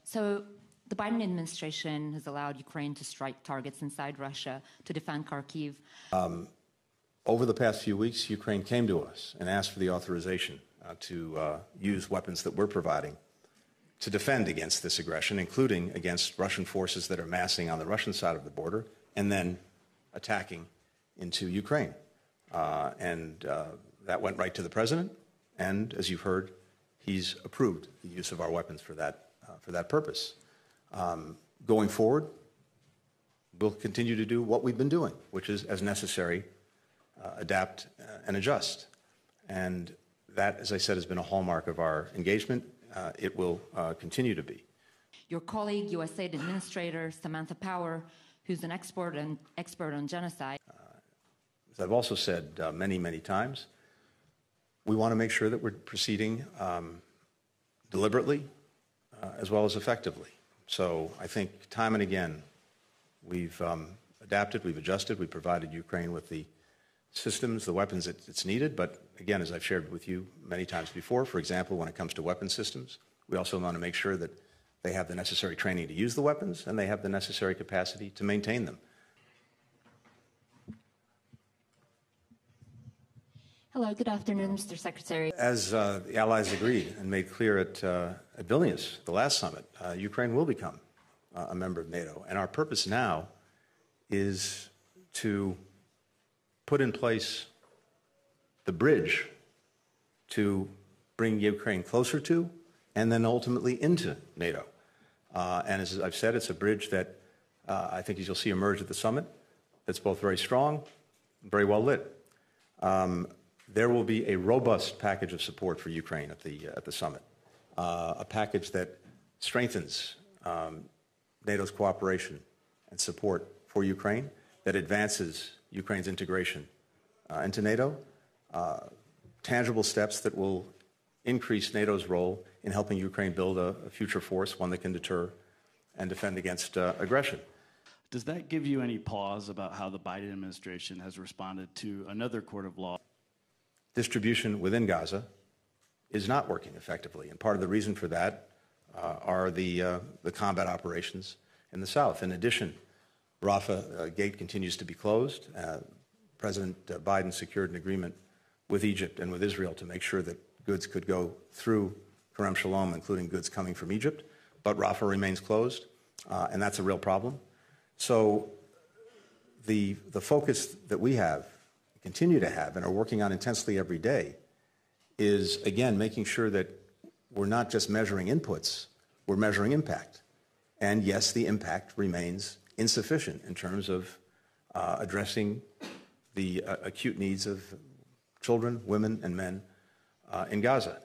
So the Biden administration has allowed Ukraine to strike targets inside Russia to defend Kharkiv. Over the past few weeks, Ukraine came to us and asked for the authorization to use weapons that we're providing to defend against this aggression, including against Russian forces that are massing on the Russian side of the border and then attacking into Ukraine. That went right to the president, and as you've heard, he's approved the use of our weapons for that purpose. Going forward, we'll continue to do what we've been doing, which is, as necessary, adapt and adjust. And that, as I said, has been a hallmark of our engagement. It will continue to be. Your colleague, USAID Administrator Samantha Power, who's an expert on genocide. As I've also said many, many times, we want to make sure that we're proceeding deliberately as well as effectively. So I think time and again, we've adapted, we've adjusted, we've provided Ukraine with the systems, the weapons it's needed. But again, as I've shared with you many times before, for example, when it comes to weapon systems, we also want to make sure that they have the necessary training to use the weapons and they have the necessary capacity to maintain them. Hello, good afternoon, Mr. Secretary. As the allies agreed and made clear at Vilnius, the last summit, Ukraine will become a member of NATO. And our purpose now is to put in place the bridge to bring Ukraine closer to and then ultimately into NATO. And as I've said, it's a bridge that I think as you'll see emerge at the summit, that's both very strong and very well lit. There will be a robust package of support for Ukraine at the summit, a package that strengthens NATO's cooperation and support for Ukraine, that advances Ukraine's integration into NATO, tangible steps that will increase NATO's role in helping Ukraine build a future force, one that can deter and defend against aggression. Does that give you any pause about how the Biden administration has responded to another court of law? Distribution within Gaza is not working effectively, and part of the reason for that are the combat operations in the south. In addition, Rafah gate continues to be closed. President Biden secured an agreement with Egypt and with Israel to make sure that goods could go through Kerem Shalom, including goods coming from Egypt, but Rafah remains closed, and that's a real problem. So the focus that we have, continue to have, and are working on intensely every day, is, again, making sure that we're not just measuring inputs, we're measuring impact. And yes, the impact remains insufficient in terms of addressing the acute needs of children, women, and men in Gaza.